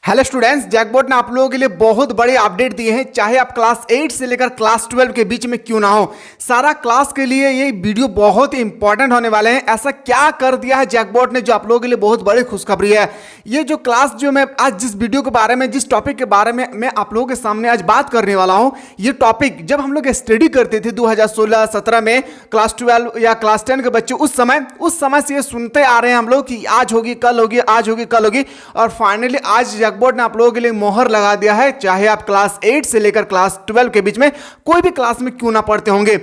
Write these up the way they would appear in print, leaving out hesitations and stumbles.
Hello students, जैकबोर्ड ने आप लोगों के लिए बहुत बड़ी अपडेट दिए हैं। चाहे आप क्लास 8 से लेकर क्लास 12 के बीच में क्यों ना हो, सारा क्लास के लिए ये वीडियो बहुत ही इंपॉर्टेंट होने वाले हैं। ऐसा क्या कर दिया है जैकबोर्ड ने जो आप लोगों के लिए बहुत बड़ी खुशखबरी है। ये जो क्लास जो मैं आज जिस वीडियो के बारे में, जिस टॉपिक के बारे में मैं आप लोगों के सामने आज बात करने वाला हूँ, ये टॉपिक जब हम लोग स्टडी करते थे 2016-17 में क्लास 12 या क्लास 10 के बच्चे, उस समय से ये सुनते आ रहे हैं हम लोग कि आज होगी कल होगी, आज होगी कल होगी, और फाइनली आज जैकबोर्ड ने आप लोगों के लिए मोहर लगा दिया है। चाहे आप क्लास 8 से लेकर क्लास 12 के बीच में कोई भी क्लास में क्यों ना पढ़ते होंगे।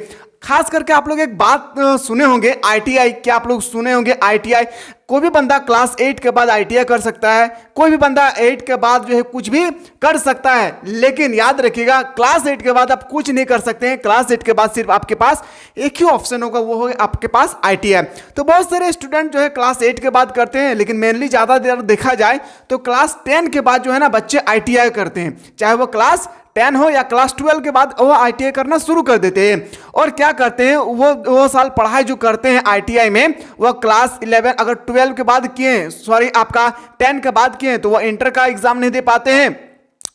खास करके आप लोग एक बात सुने होंगे, आईटीआई। क्या आप लोग सुने होंगे आईटीआई? कोई भी बंदा क्लास 8 के बाद आईटीआई कर सकता है, कोई भी बंदा 8 के बाद जो है कुछ भी कर सकता है। लेकिन याद रखिएगा, क्लास 8 के बाद आप कुछ नहीं कर सकते हैं। क्लास 8 के बाद सिर्फ आपके पास एक ही ऑप्शन होगा, वो होगा आपके पास आईटीआई। तो बहुत सारे स्टूडेंट जो है क्लास 8 के बाद करते हैं, लेकिन मेनली ज़्यादा देर देखा जाए तो क्लास 10 के बाद जो है ना बच्चे आईटीआई करते हैं। चाहे वो क्लास 10 हो या क्लास 12 के बाद वो आईटीआई करना शुरू कर देते हैं। और क्या करते हैं, वो साल पढ़ाई जो करते हैं आईटीआई में, वो क्लास 11 अगर 12 के बाद किए, सॉरी आपका 10 के बाद किए, तो वो इंटर का एग्जाम नहीं दे पाते हैं।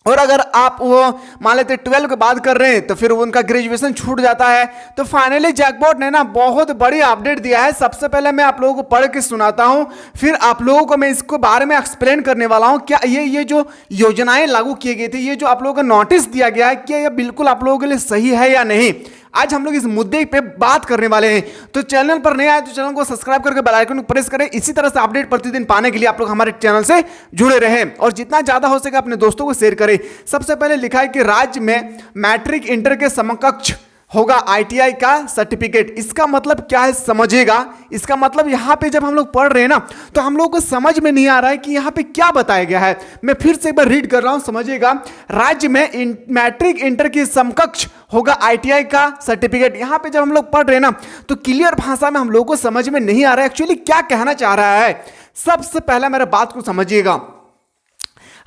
और अगर आप वो मान लेते 12 के बाद कर रहे हैं तो फिर उनका ग्रेजुएशन छूट जाता है। तो फाइनली जैकबोर्ड ने ना बहुत बड़ी अपडेट दिया है। सबसे पहले मैं आप लोगों को पढ़ के सुनाता हूं, फिर आप लोगों को मैं इसको बारे में एक्सप्लेन करने वाला हूं। क्या ये जो योजनाएं लागू की गई थी, ये जो आप लोगों को नोटिस दिया गया है, क्या ये बिल्कुल आप लोगों के लिए सही है या नहीं, आज हम लोग इस मुद्दे पे बात करने वाले हैं। तो चैनल पर नए आए तो चैनल को सब्सक्राइब करके बेल आइकन को प्रेस करें। इसी तरह से अपडेट प्रतिदिन पाने के लिए आप लोग हमारे चैनल से जुड़े रहें और जितना ज्यादा हो सके अपने दोस्तों को शेयर करें। सबसे पहले लिखा है कि राज्य में मैट्रिक इंटर के समकक्ष होगा आईटीआई का सर्टिफिकेट। इसका मतलब क्या है समझिएगा। इसका मतलब यहाँ पे जब हम लोग पढ़ रहे हैं ना, तो हम लोग को समझ में नहीं आ रहा है कि यहाँ पे क्या बताया गया है। मैं फिर से एक बार रीड कर रहा हूँ, समझिएगा। राज्य में मैट्रिक इंटर के समकक्ष होगा आईटीआई का सर्टिफिकेट। यहाँ पे जब हम लोग पढ़ रहे हैं ना, तो क्लियर भाषा में हम लोग को समझ में नहीं आ रहा है एक्चुअली क्या कहना चाह रहा है। सबसे पहले मेरे बात को समझिएगा।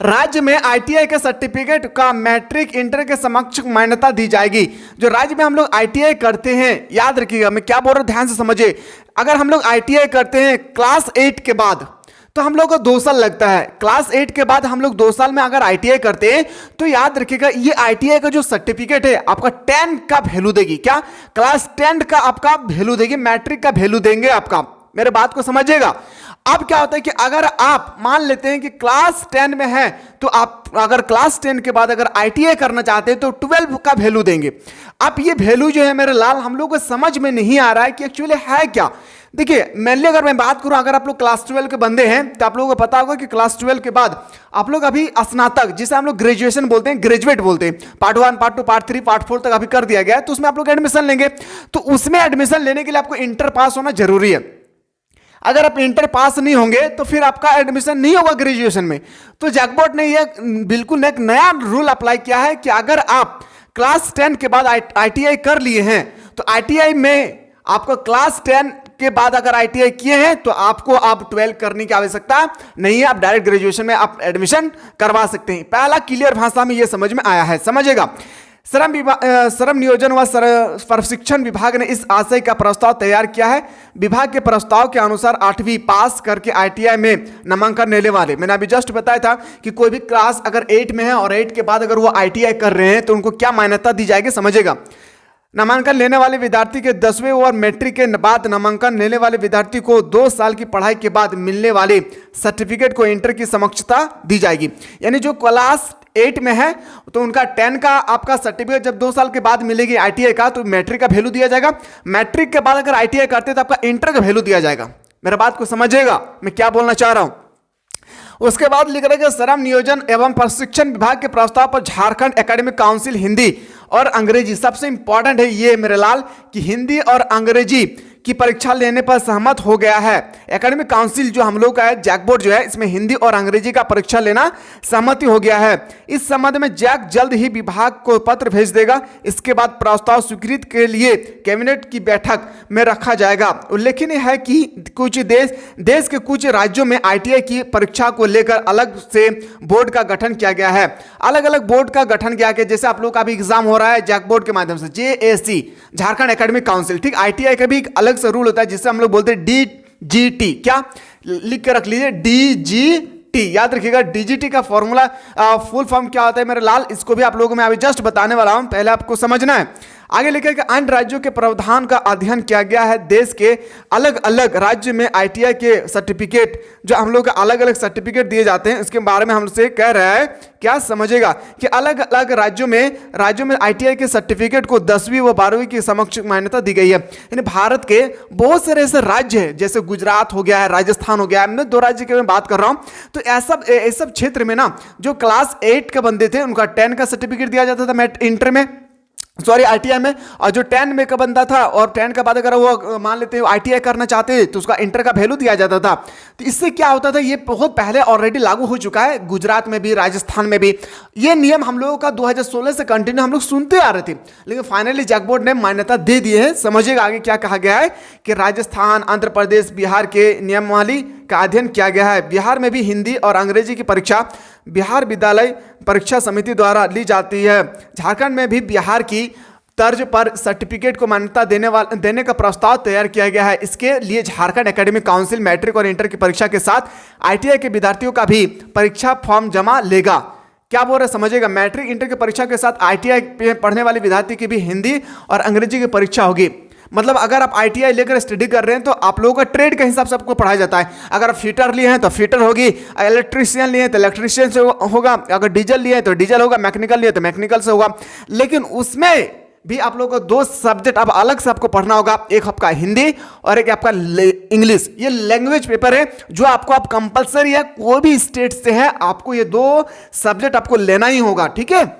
राज्य में आईटीआई के सर्टिफिकेट का मैट्रिक इंटर के समक्ष मान्यता दी जाएगी। जो राज्य में हम लोग आईटीआई करते हैं, याद रखिएगा मैं क्या बोल रहा हूं, ध्यान से समझिए। अगर हम लोग आईटीआई करते हैं क्लास 8 के बाद, तो हम लोग को 2 साल लगता है। क्लास 8 के बाद हम लोग 2 साल में अगर आईटीआई करते हैं, तो याद रखिएगा ये आईटीआई का जो सर्टिफिकेट है आपका 10 का वैल्यू देगी। क्या? क्लास 10 का आपका वैल्यू देगी, मैट्रिक का वैल्यू देंगे आपका। मेरे बात को समझिएगा। अब क्या होता है कि अगर आप मान लेते हैं कि क्लास 10 में है, तो आप अगर क्लास 10 के बाद अगर आईटीआई करना चाहते हैं तो 12 का वैल्यू देंगे। अब ये वैल्यू जो है मेरे लाल हम लोग को समझ में नहीं आ रहा है कि एक्चुअली है क्या। देखिए मेनली अगर मैं बात करूं, अगर आप लोग क्लास 12 के बंदे हैं तो आप लोगों को पता होगा कि क्लास 12 के बाद आप लोग अभी स्नातक, जिसे हम लोग ग्रेजुएशन बोलते हैं, ग्रेजुएट बोलते हैं, पार्ट 1 पार्ट 2 पार्ट 3 पार्ट 4 तक अभी कर दिया गया है। तो उसमें आप लोग एडमिशन लेंगे, तो उसमें एडमिशन लेने के लिए आपको इंटर पास होना जरूरी है। अगर आप इंटर पास नहीं होंगे तो फिर आपका एडमिशन नहीं होगा ग्रेजुएशन में। तो जैकबोर्ड ने ये बिल्कुल एक नया रूल अप्लाई किया है कि अगर आप क्लास 10 के बाद आईटीआई कर लिए हैं, तो आईटीआई में आपको क्लास 10 के बाद अगर आईटीआई किए हैं तो आपको आप 12 करने की आवश्यकता नहीं है। आप डायरेक्ट ग्रेजुएशन में आप एडमिशन करवा सकते हैं। पहला क्लियर भाषा में ये समझ में आया है, समझेगा। श्रम नियोजन व प्रशिक्षण विभाग ने इस आशय का प्रस्ताव तैयार किया है। विभाग के प्रस्ताव के अनुसार 8वीं पास करके आईटीआई में नामांकन लेने वाले, मैंने अभी जस्ट बताया था कि कोई भी क्लास अगर 8 में है और 8 के बाद अगर वो आईटीआई कर रहे हैं तो उनको क्या मान्यता दी जाएगी, समझेगा। नामांकन लेने वाले विद्यार्थी के 10वें और मैट्रिक के बाद नामांकन लेने वाले विद्यार्थी को 2 साल की पढ़ाई के बाद मिलने वाले सर्टिफिकेट को इंटर की समक्षता दी जाएगी। यानी जो क्लास 8 में है तो उनका 10 का आपका सर्टिफिकेट जब 2 साल के बाद मिलेगी आईटीआई का, तो मैट्रिक का वैल्यू दिया जाएगा। मैट्रिक के बाद अगर आईटीआई करते तो आपका इंटर का वैल्यू दिया जाएगा। मेरा बात को समझिएगा मैं क्या बोलना चाह रहा हूं। उसके बाद लिख रहे हैं श्रम नियोजन एवं प्रशिक्षण विभाग के प्रस्ताव पर झारखंड एकेडमिक काउंसिल हिंदी और अंग्रेजी, सबसे इंपॉर्टेंट है ये मेरे लाल कि हिंदी और अंग्रेजी की परीक्षा लेने पर सहमत हो गया है। एकेडमिक काउंसिल जो हम लोग का है, जैकबोर्ड जो है, इसमें हिंदी और अंग्रेजी का परीक्षा लेना सहमति हो गया है। इस संबंध में जैक जल्द ही विभाग को पत्र भेज देगा। इसके बाद प्रस्ताव स्वीकृति के लिए कैबिनेट की बैठक में रखा जाएगा। उल्लेखनीय है कि कुछ देश के कुछ राज्यों में आईटीआई की परीक्षा को लेकर अलग से बोर्ड का गठन किया गया है। अलग अलग बोर्ड का गठन किया गया, जैसे आप लोग का भी एग्जाम हो रहा है जैकबोर्ड के माध्यम से, जेएसी झारखंड एकेडमिक काउंसिल, ठीक। आईटीआई का भी एक अलग से रूल होता है जिसे हम लोग बोलते हैं डीजीटी। क्या लिख के रख लीजिए, डीजीटी। याद रखिएगा डीजीटी का फॉर्मूला फुल फॉर्म क्या होता है मेरे लाल, इसको भी आप लोगों को मैं अभी जस्ट बताने वाला हूं, पहले आपको समझना है। आगे लिखा कि अन्य राज्यों के प्रावधान का अध्ययन किया गया है। देश के अलग अलग राज्य में आईटीआई के सर्टिफिकेट, जो हम लोग अलग अलग सर्टिफिकेट दिए जाते हैं, इसके बारे में हमसे कह रहा है, क्या समझेगा कि अलग अलग राज्यों में आईटीआई के सर्टिफिकेट को 10वीं व 12वीं की समक्ष मान्यता दी गई है। यानी भारत के बहुत सारे ऐसे राज्य हैं, जैसे गुजरात हो गया है, राजस्थान हो गया है, मैं 2 राज्य के मैं बात कर रहा हूं, तो ऐसा सब क्षेत्र में ना जो क्लास 8 के बंदे थे उनका 10 का सर्टिफिकेट दिया जाता था इंटर में, सॉरी आईटीआई में, और जो 10 में का बंदा था और 10 का बाद अगर वो मान लेते हैं आईटीआई करना चाहते हैं तो उसका इंटर का वैल्यू दिया जाता था। तो इससे क्या होता था, ये बहुत पहले ऑलरेडी लागू हो चुका है, गुजरात में भी, राजस्थान में भी। ये नियम हम लोगों का 2016 से कंटिन्यू हम लोग सुनते आ रहे थे, लेकिन फाइनली जैक बोर्ड ने मान्यता दे दी है। समझिएगा आगे क्या कहा गया है कि राजस्थान, आंध्र प्रदेश, बिहार के नियमावली का अध्ययन किया गया है। बिहार में भी हिंदी और अंग्रेजी की परीक्षा बिहार विद्यालय परीक्षा समिति द्वारा ली जाती है। झारखंड में भी बिहार की तर्ज पर सर्टिफिकेट को मान्यता देने का प्रस्ताव तैयार किया गया है। इसके लिए झारखंड एकेडमिक काउंसिल मैट्रिक और इंटर की परीक्षा के साथ आईटीआई के विद्यार्थियों का भी परीक्षा फॉर्म जमा लेगा। क्या बोल रहे हैं समझिएगा, मैट्रिक इंटर की परीक्षा के साथ आईटीआई पढ़ने वाले विद्यार्थी की भी हिंदी और अंग्रेजी की परीक्षा होगी। मतलब अगर आप आईटीआई लेकर स्टडी कर रहे हैं तो आप लोगों का ट्रेड के हिसाब से आपको पढ़ाया जाता है। अगर आप फिटर लिए हैं तो फिटर होगी, इलेक्ट्रीशियन लिए हैं तो इलेक्ट्रीशियन से होगा, अगर डीजल लिए हैं तो डीजल होगा, मैकेनिकल लिए तो मैकेनिकल से होगा। लेकिन उसमें भी आप लोगों को 2 सब्जेक्ट अब अलग से आपको पढ़ना होगा, एक आपका हिंदी और एक आपका इंग्लिश। ये लैंग्वेज पेपर है जो आपको आप कंपलसरी है, कोई भी स्टेट से है, आपको ये 2 सब्जेक्ट आपको लेना ही होगा, ठीक है।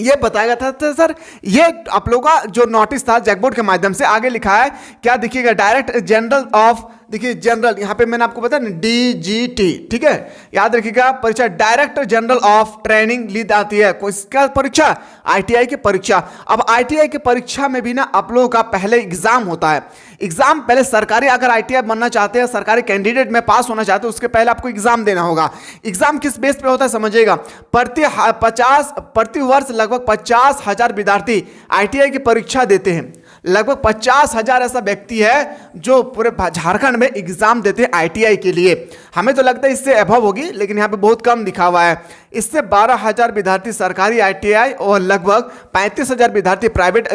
ये बताया था तो सर ये आप लोगों का जो नोटिस था जैक बोर्ड के माध्यम से, आगे लिखा है क्या देखिएगा, डायरेक्ट जनरल ऑफ, देखिए जनरल यहाँ पे मैंने आपको बताया डीजीटी, ठीक है, याद रखिएगा परीक्षा डायरेक्टर जनरल ऑफ ट्रेनिंग ली जाती है। किसका परीक्षा, आईटीआई की परीक्षा। अब आईटीआई की परीक्षा में भी ना आप लोगों का पहले एग्जाम होता है। एग्जाम पहले सरकारी, अगर आईटीआई बनना चाहते हैं, सरकारी कैंडिडेट में पास होना चाहते हैं, उसके पहले आपको एग्जाम देना होगा। एग्जाम किस बेस पे होता है समझिएगा, प्रति वर्ष लगभग 50,000 विद्यार्थी आईटीआई की परीक्षा देते हैं। लगभग 50,000 ऐसा व्यक्ति है जो पूरे झारखंड में एग्जाम देते हैं आईटीआई के लिए। हमें तो लगता है इससे अभाव होगी, लेकिन यहाँ पे बहुत कम लिखा हुआ है। इससे 12,000 विद्यार्थी सरकारी आईटीआई और लगभग 35,000 विद्यार्थी प्राइवेट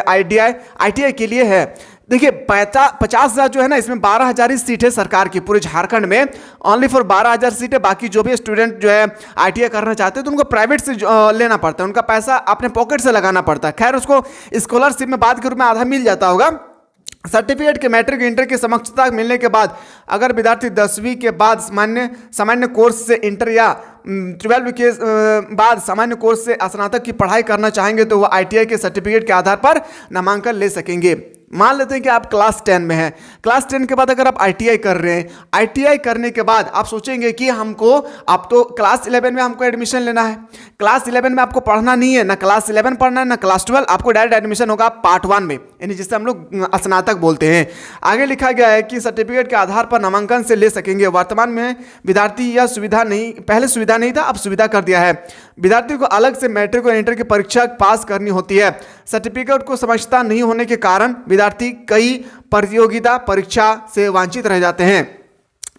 आईटीआई के लिए है। देखिए 50,000 जो है ना, इसमें 12,000 ही सीट है सरकार की पूरे झारखंड में, ओनली फॉर 12,000 सीट है। बाकी जो भी स्टूडेंट जो है आईटीआई करना चाहते हैं तो उनको प्राइवेट से लेना पड़ता है, उनका पैसा अपने पॉकेट से लगाना पड़ता है। खैर उसको स्कॉलरशिप में बाद के रूप में आधा मिल जाता होगा। सर्टिफिकेट के मैट्रिक इंटर की समक्षता मिलने के बाद अगर विद्यार्थी 10वीं के बाद सामान्य कोर्स से इंटर या 12वीं के बाद सामान्य कोर्स से स्नातक की पढ़ाई करना चाहेंगे तो वह आईटीआई के सर्टिफिकेट के आधार पर नामांकन ले सकेंगे। मान लेते हैं कि आप क्लास 10 में हैं, क्लास 10 के बाद अगर आप आईटीआई कर रहे हैं, आईटीआई करने के बाद आप सोचेंगे कि हमको अब तो क्लास 11 में हमको एडमिशन लेना है। क्लास 11 में आपको पढ़ना नहीं है, ना क्लास 11 पढ़ना है ना क्लास 12, आपको डायरेक्ट एडमिशन होगा पार्ट 1 में, यानी जिससे हम लोग स्नातक बोलते हैं। आगे लिखा गया है कि सर्टिफिकेट के आधार पर नामांकन से ले सकेंगे। वर्तमान में विद्यार्थी यह सुविधा नहीं, पहले सुविधा नहीं था, अब सुविधा कर दिया है। विद्यार्थी को अलग से मैट्रिक और इंटर की परीक्षा पास करनी होती है। सर्टिफिकेट को समझता नहीं होने के कारण विद्यार्थी कई प्रतियोगिता परीक्षा से वंचित रह जाते हैं।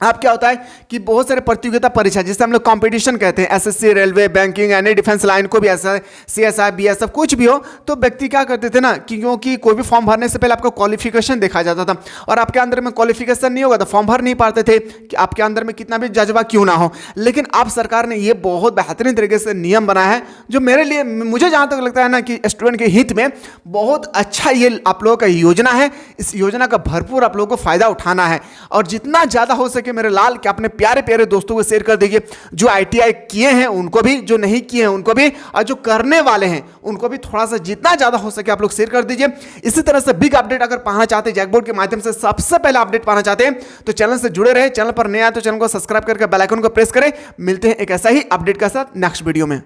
अब क्या होता है कि बहुत सारे प्रतियोगिता परीक्षा जिसे हम लोग कंपटीशन कहते हैं, SSC, railway, banking, any defence line को भी ऐसा, सीएसआई, बीएसएफ कुछ भी हो, तो व्यक्ति क्या करते थे ना कि क्योंकि कोई भी फॉर्म भरने से पहले आपका क्वालिफिकेशन देखा जाता था, और आपके अंदर में क्वालिफिकेशन नहीं होगा तो फॉर्म भर नहीं पाते थे कि आपके अंदर में कितना भी जज्बा क्यों ना हो। लेकिन अब सरकार ने ये बहुत बेहतरीन तरीके से नियम बनाया है जो मेरे लिए, मुझे जहाँ तक लगता है ना कि स्टूडेंट के हित में बहुत अच्छा ये आप लोगों का योजना है। इस योजना का भरपूर आप लोगों को फायदा उठाना है, और जितना ज़्यादा हो सके मेरे लाल के अपने प्यारे प्यारे दोस्तों को शेयर कर दीजिए। जो आईटीआई किए हैं उनको भी, जो नहीं किए हैं उनको भी, और जो करने वाले हैं उनको भी थोड़ा सा जितना ज्यादा हो सके आप लोग शेयर कर दीजिए। इसी तरह से बिग अपडेट अगर पाना चाहते हैं, जैक बोर्ड के माध्यम से सबसे पहले अपडेट पाना चाहते हैं तो चैनल से जुड़े रहे। चैनल पर नया है तो चैनल को सब्सक्राइब करके बेल आइकन को प्रेस करें। मिलते हैं एक ऐसा ही अपडेट के साथ नेक्स्ट वीडियो में।